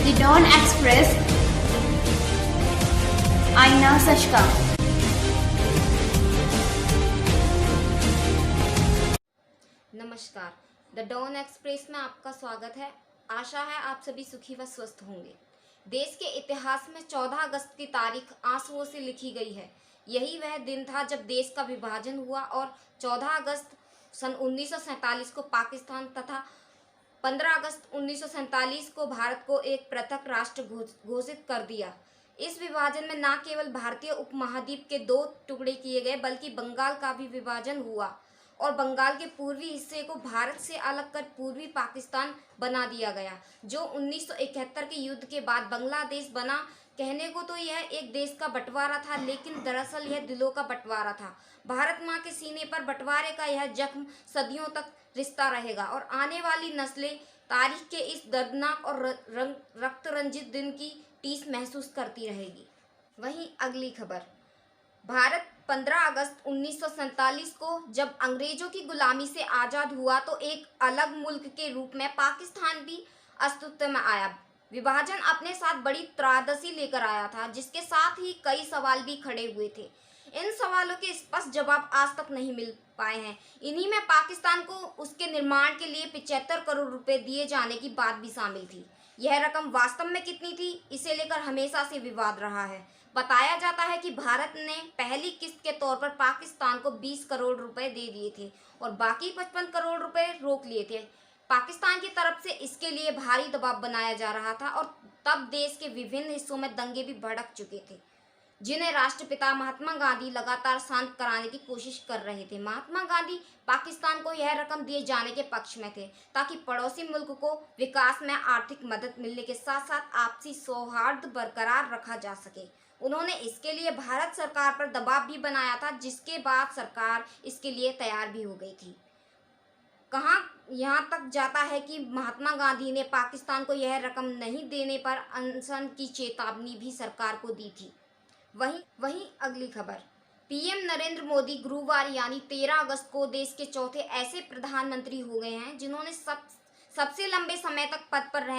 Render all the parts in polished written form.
The Dawn Express, आईना सच का। नमस्कार, द डॉन एक्सप्रेस में आपका स्वागत है। आशा है आप सभी सुखी व स्वस्थ होंगे। देश के इतिहास में 14 अगस्त की तारीख आंसुओं से लिखी गई है। यही वह दिन था जब देश का विभाजन हुआ और 14 अगस्त सन 1947 को पाकिस्तान तथा 15 अगस्त 1947 को भारत को एक पृथक राष्ट्र घोषित कर दिया। इस विभाजन में न केवल भारतीय उपमहाद्वीप के 2 टुकड़े किए गए बल्कि बंगाल का भी विभाजन हुआ और बंगाल के पूर्वी हिस्से को भारत से अलग कर पूर्वी पाकिस्तान बना दिया गया, जो 1971 के युद्ध के बाद बांग्लादेश बना। कहने को तो यह एक देश का बंटवारा था, लेकिन दरअसल यह दिलों का बंटवारा था। भारत माँ के सीने पर बंटवारे का यह जख्म सदियों तक रिश्ता रहेगा और आने वाली नस्लें तारीख के इस दर्दनाक और रक्त रंजित दिन की टीस महसूस करती रहेगी। वहीं अगली खबर, भारत 15 अगस्त 1947 को जब अंग्रेजों की गुलामी से आज़ाद हुआ तो एक अलग मुल्क के रूप में पाकिस्तान भी अस्तित्व में आया। विभाजन अपने साथ बड़ी त्रासदी लेकर आया था, जिसके साथ ही कई सवाल भी खड़े हुए थे। इन सवालों के स्पष्ट जवाब आज तक नहीं मिल पाए हैं। इन्हीं में पाकिस्तान को उसके निर्माण के लिए 75 करोड़ रुपए दिए जाने की बात भी शामिल थी। यह रकम वास्तव में कितनी थी, इसे लेकर हमेशा से विवाद रहा है। बताया जाता है कि भारत ने पहली किस्त के तौर पर पाकिस्तान को 20 करोड़ रुपए दे दिए थे और बाकी 55 करोड़ रुपए रोक लिए थे। पाकिस्तान की तरफ से इसके लिए भारी दबाव बनाया जा रहा था और तब देश के विभिन्न हिस्सों में दंगे भी भड़क चुके थे, जिन्हें राष्ट्रपिता महात्मा गांधी लगातार शांत कराने की कोशिश कर रहे थे। महात्मा गांधी पाकिस्तान को यह रकम दिए जाने के पक्ष में थे ताकि पड़ोसी मुल्क को विकास में आर्थिक मदद मिलने के साथ साथ आपसी सौहार्द बरकरार रखा जा सके। उन्होंने इसके लिए भारत सरकार पर दबाव भी बनाया था, जिसके बाद सरकार इसके लिए तैयार भी हो गई थी। कहाँ यहाँ तक जाता है कि महात्मा गांधी ने पाकिस्तान को यह रकम नहीं देने पर अनशन की चेतावनी भी सरकार को दी थी। वहीं अगली खबर, पीएम नरेंद्र मोदी गुरुवार यानी 13 अगस्त को देश के चौथे ऐसे प्रधानमंत्री हो गए हैं जिन्होंने सबसे लंबे समय तक पद पर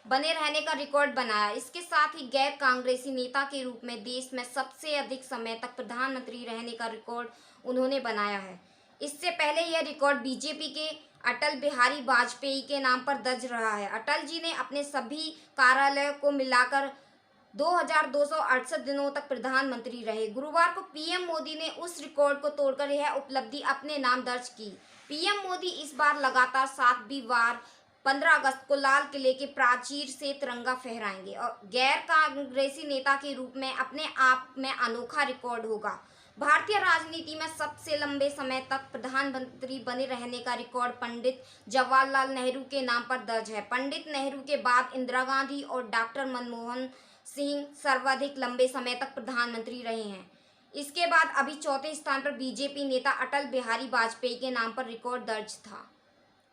बने रहने का रिकॉर्ड बनाया। इसके साथ ही गैर कांग्रेसी नेता के रूप में देश में सबसे अधिक समय तक प्रधानमंत्री रहने का रिकॉर्ड उन्होंने बनाया है। इससे पहले यह रिकॉर्ड बीजेपी के अटल बिहारी वाजपेयी के नाम पर दर्ज रहा है। अटल जी ने अपने सभी कार्यालयों को मिलाकर 2268 दिनों तक प्रधानमंत्री रहे। गुरुवार को पीएम मोदी ने उस रिकॉर्ड को तोड़कर यह उपलब्धि अपने नाम दर्ज की। पीएम मोदी इस बार लगातार 7वीं बार 15 अगस्त को लाल किले के प्राचीर से तिरंगा फहराएंगे और गैर कांग्रेसी नेता के रूप में अपने आप में अनोखा रिकॉर्ड होगा। भारतीय राजनीति में सबसे लंबे समय तक प्रधानमंत्री बने रहने का रिकॉर्ड पंडित जवाहरलाल नेहरू के नाम पर दर्ज है। पंडित नेहरू के बाद इंदिरा गांधी और डॉक्टर मनमोहन सिंह सर्वाधिक लंबे समय तक प्रधानमंत्री रहे हैं। इसके बाद अभी चौथे स्थान पर बीजेपी नेता अटल बिहारी वाजपेयी के नाम पर रिकॉर्ड दर्ज था।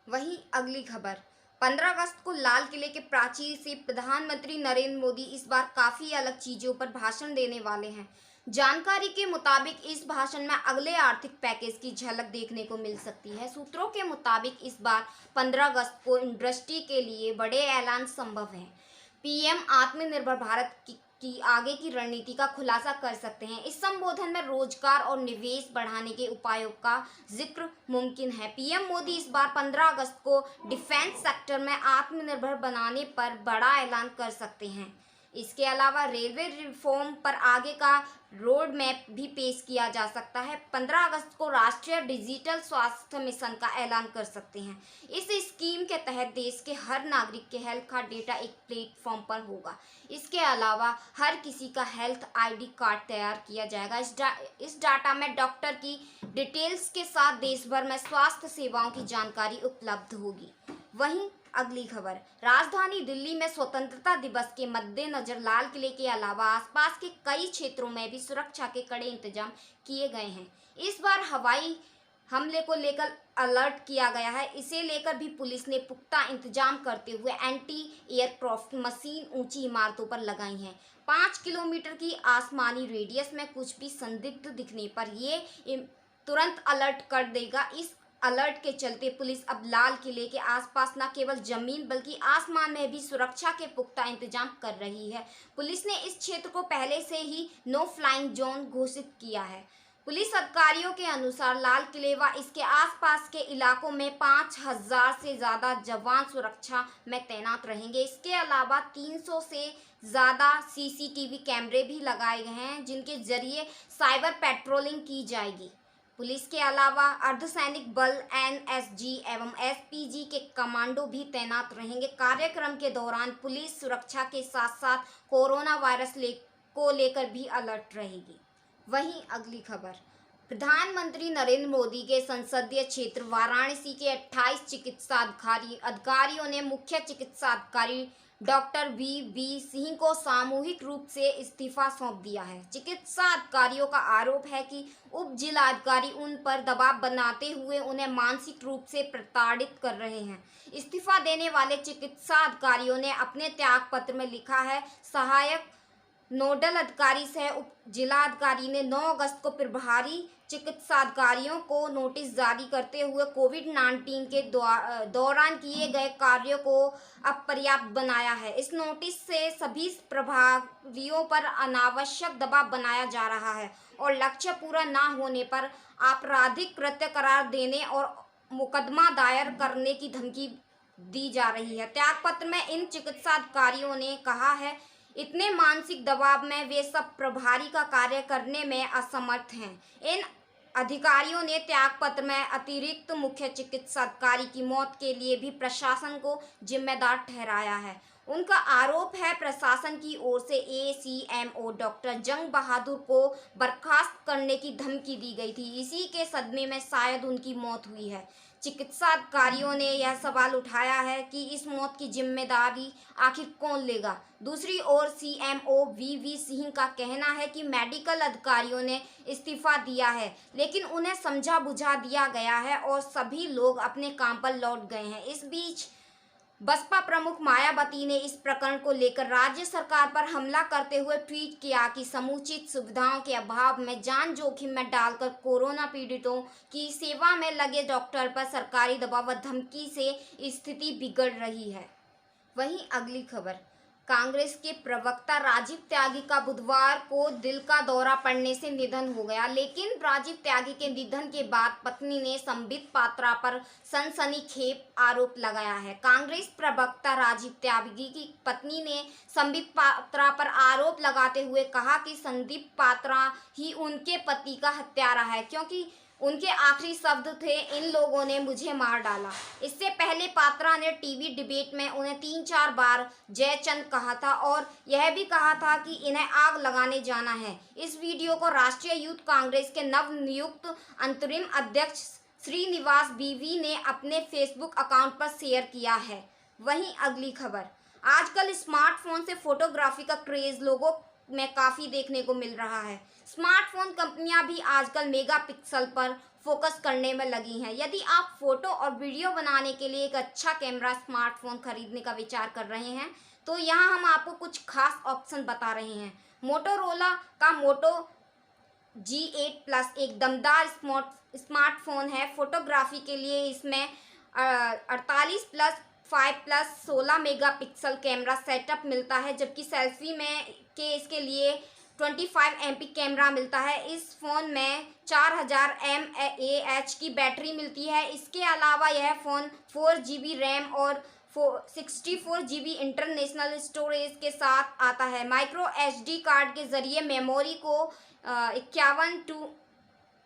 वहीं अगली खबर, 15 अगस्त को लाल किले के प्राचीर से प्रधानमंत्री नरेंद्र मोदी इस बार काफ़ी अलग चीज़ों पर भाषण देने वाले हैं। जानकारी के मुताबिक इस भाषण में अगले आर्थिक पैकेज की झलक देखने को मिल सकती है। सूत्रों के मुताबिक इस बार 15 अगस्त को इंडस्ट्री के लिए बड़े ऐलान संभव हैं। पीएम आत्मनिर्भर भारत की आगे की रणनीति का खुलासा कर सकते हैं। इस संबोधन में रोजगार और निवेश बढ़ाने के उपायों का जिक्र मुमकिन है। पीएम मोदी इस बार 15 अगस्त को डिफेंस सेक्टर में आत्मनिर्भर बनाने पर बड़ा ऐलान कर सकते हैं। इसके अलावा रेलवे रिफॉर्म पर आगे का रोड मैप भी पेश किया जा सकता है। 15 अगस्त को राष्ट्रीय डिजिटल स्वास्थ्य मिशन का ऐलान कर सकते हैं। इस स्कीम के तहत देश के हर नागरिक के हेल्थ का डेटा एक प्लेटफॉर्म पर होगा। इसके अलावा हर किसी का हेल्थ आईडी कार्ड तैयार किया जाएगा। इस डाटा में डॉक्टर की डिटेल्स के साथ देश भर में स्वास्थ्य सेवाओं की जानकारी उपलब्ध होगी। वहीं अगली खबर, राजधानी दिल्ली में स्वतंत्रता दिवस के मद्देनजर लाल किले के अलावा आसपास के कई क्षेत्रों में भी सुरक्षा के कड़े इंतजाम किए गए हैं। इस बार हवाई हमले को लेकर अलर्ट किया गया है। इसे लेकर भी पुलिस ने पुख्ता इंतजाम करते हुए एंटी एयरक्राफ्ट मशीन ऊंची इमारतों पर लगाई हैं। 5 किलोमीटर की आसमानी रेडियस में कुछ भी संदिग्ध दिखने पर ये तुरंत अलर्ट कर देगा। इस अलर्ट के चलते पुलिस अब लाल किले के आसपास न केवल जमीन बल्कि आसमान में भी सुरक्षा के पुख्ता इंतजाम कर रही है। पुलिस ने इस क्षेत्र को पहले से ही नो फ्लाइंग जोन घोषित किया है। पुलिस अधिकारियों के अनुसार लाल किले व इसके आसपास के इलाकों में 5000 से ज़्यादा जवान सुरक्षा में तैनात रहेंगे। इसके अलावा 300 से ज़्यादा सीसीटीवी कैमरे भी लगाए गए हैं, जिनके जरिए साइबर पेट्रोलिंग की जाएगी। पुलिस के अलावा अर्धसैनिक बल, एनएसजी एवं एसपीजी के कमांडो भी तैनात रहेंगे। कार्यक्रम के दौरान पुलिस सुरक्षा के साथ साथ कोरोना वायरस को लेकर भी अलर्ट रहेगी। वहीं अगली खबर, प्रधानमंत्री नरेंद्र मोदी के संसदीय क्षेत्र वाराणसी के 28 चिकित्सा अधिकारियों ने मुख्य चिकित्सा अधिकारी डॉक्टर वी सिंह को सामूहिक रूप से इस्तीफा सौंप दिया है। चिकित्सा अधिकारियों का आरोप है कि उप जिलाधिकारी उन पर दबाव बनाते हुए उन्हें मानसिक रूप से प्रताड़ित कर रहे हैं। इस्तीफा देने वाले चिकित्सा अधिकारियों ने अपने त्याग पत्र में लिखा है, सहायक नोडल अधिकारी सह उप जिलाधिकारी ने 9 अगस्त को प्रभारी चिकित्सा अधिकारियों को नोटिस जारी करते हुए कोविड-19 के दौरान किए गए कार्यों को अपर्याप्त बनाया है। इस नोटिस से सभी प्रभारियों पर अनावश्यक दबाव बनाया जा रहा है और लक्ष्य पूरा न होने पर आपराधिक कृत्य करार देने और मुकदमा दायर करने की धमकी दी जा रही है। त्यागपत्र में इन चिकित्सा अधिकारियों ने कहा है, इतने मानसिक दबाव में वे सब प्रभारी का कार्य करने में असमर्थ हैं। इन अधिकारियों ने त्यागपत्र में अतिरिक्त मुख्य चिकित्सा अधिकारी की मौत के लिए भी प्रशासन को जिम्मेदार ठहराया है। उनका आरोप है, प्रशासन की ओर से एसीएमओ डॉक्टर जंग बहादुर को बर्खास्त करने की धमकी दी गई थी। इसी के सदमे में शायद उनकी मौत हुई है। चिकित्सा अधिकारियों ने यह सवाल उठाया है कि इस मौत की जिम्मेदारी आखिर कौन लेगा। दूसरी ओर सीएमओ वी सिंह का कहना है कि मेडिकल अधिकारियों ने इस्तीफा दिया है, लेकिन उन्हें समझा बुझा दिया गया है और सभी लोग अपने काम पर लौट गए हैं। इस बीच बसपा प्रमुख मायावती ने इस प्रकरण को लेकर राज्य सरकार पर हमला करते हुए ट्वीट किया कि समुचित सुविधाओं के अभाव में जान जोखिम में डालकर कोरोना पीड़ितों की सेवा में लगे डॉक्टर पर सरकारी दबाव व धमकी से स्थिति बिगड़ रही है। वहीं अगली खबर, कांग्रेस के प्रवक्ता राजीव त्यागी का बुधवार को दिल का दौरा पड़ने से निधन हो गया। लेकिन राजीव त्यागी के निधन के बाद पत्नी ने संबित पात्रा पर सनसनीखेज आरोप लगाया है। कांग्रेस प्रवक्ता राजीव त्यागी की पत्नी ने संबित पात्रा पर आरोप लगाते हुए कहा कि संदीप पात्रा ही उनके पति का हत्यारा है, क्योंकि उनके आखिरी शब्द थे, इन लोगों ने मुझे मार डाला। इससे पहले पात्रा ने टीवी डिबेट में उन्हें 3-4 बार जयचंद कहा था और यह भी कहा था कि इन्हें आग लगाने जाना है। इस वीडियो को राष्ट्रीय यूथ कांग्रेस के नवनियुक्त अंतरिम अध्यक्ष श्रीनिवास बीवी ने अपने फेसबुक अकाउंट पर शेयर किया है। वहीं अगली खबर, आजकल स्मार्टफोन से फोटोग्राफी का क्रेज लोगों में काफ़ी देखने को मिल रहा है। स्मार्टफोन कंपनियां भी आजकल मेगापिक्सल पर फोकस करने में लगी हैं। यदि आप फोटो और वीडियो बनाने के लिए एक अच्छा कैमरा स्मार्टफोन खरीदने का विचार कर रहे हैं, तो यहाँ हम आपको कुछ खास ऑप्शन बता रहे हैं। मोटोरोला का मोटो G8 Plus एक दमदार स्मार्टफोन है। फोटोग्राफी के लिए इसमें 48+5+ 16 मेगापिक्सल कैमरा सेटअप मिलता है, जबकि सेल्फी में इसके लिए 25 MP कैमरा मिलता है। इस फ़ोन में 4000 mAh की बैटरी मिलती है। इसके अलावा यह फ़ोन 4GB रैम और 64 GB इंटरनेशनल स्टोरेज के साथ आता है। माइक्रो SD कार्ड के ज़रिए मेमोरी को 51 to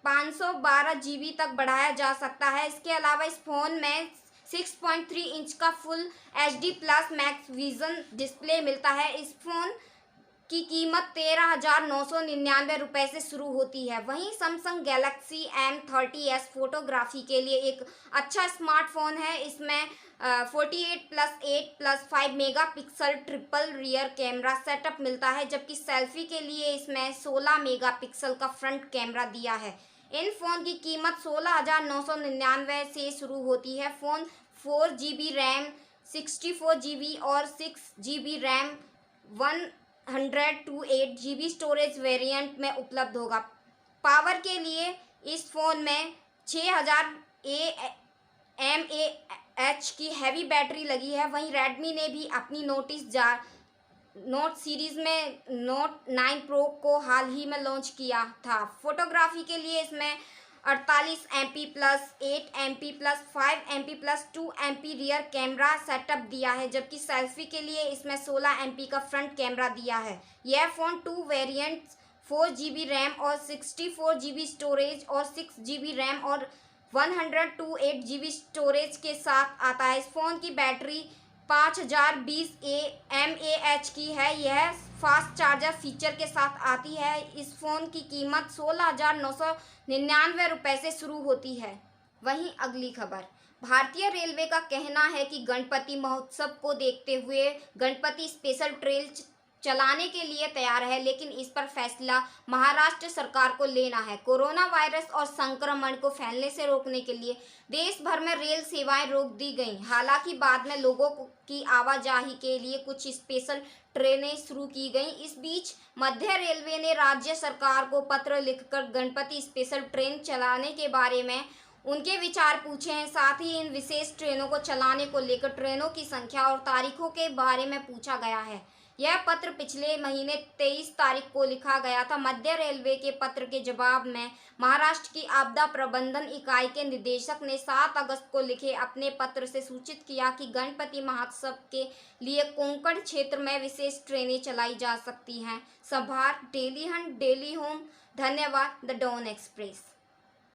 512 GB तक बढ़ाया जा सकता है। इसके अलावा इस फ़ोन में 6.3 इंच का full HD plus max vision display मिलता है। इस फ़ोन की कीमत 13,999 रुपये से शुरू होती है। वहीं सैमसंग गैलेक्सी M30s फोटोग्राफी के लिए एक अच्छा स्मार्टफोन है। इसमें 48+8+5 megapixel triple rear camera setup मिलता है, जबकि सेल्फी के लिए इसमें 16 मेगापिक्सल का फ्रंट कैमरा दिया है। इन फ़ोन की कीमत 16,999 से शुरू होती है। फ़ोन 4GB रैम, 64 GB और 6GB RAM 128 GB storage variant में उपलब्ध होगा। पावर के लिए इस फ़ोन में 6000 mAh की हैवी बैटरी लगी है। वहीं रेडमी ने भी अपनी नोट सीरीज में नोट 9 प्रो को हाल ही में लॉन्च किया था। फोटोग्राफी के लिए इसमें 48 MP plus 8 MP plus 5 MP plus 2 MP rear camera setup दिया है, जबकि सेल्फी के लिए इसमें 16 MP का फ्रंट कैमरा दिया है। यह फ़ोन 2 वेरिएंट्स 4GB रैम और 64GB स्टोरेज और 6GB रैम और 128GB स्टोरेज के साथ आता है। इस फ़ोन की बैटरी 5020 mAh की है। यह फास्ट चार्जर फीचर के साथ आती है। इस फ़ोन की कीमत 16,999 रुपये से शुरू होती है। वहीं अगली खबर, भारतीय रेलवे का कहना है कि गणपति महोत्सव को देखते हुए गणपति स्पेशल ट्रेन चलाने के लिए तैयार है, लेकिन इस पर फैसला महाराष्ट्र सरकार को लेना है। कोरोना वायरस और संक्रमण को फैलने से रोकने के लिए देश भर में रेल सेवाएं रोक दी गईं। हालांकि बाद में लोगों की आवाजाही के लिए कुछ स्पेशल ट्रेनें शुरू की गईं। इस बीच मध्य रेलवे ने राज्य सरकार को पत्र लिखकर गणपति स्पेशल ट्रेन चलाने के बारे में उनके विचार पूछे हैं। साथ ही इन विशेष ट्रेनों को चलाने को लेकर ट्रेनों की संख्या और तारीखों के बारे में पूछा गया है। यह पत्र पिछले महीने 23 तारीख को लिखा गया था। मध्य रेलवे के पत्र के जवाब में महाराष्ट्र की आपदा प्रबंधन इकाई के निदेशक ने 7 अगस्त को लिखे अपने पत्र से सूचित किया कि गणपति महोत्सव के लिए कोंकण क्षेत्र में विशेष ट्रेनें चलाई जा सकती हैं। संभार, डेली हंट, डेली होम। धन्यवाद। The Dawn express.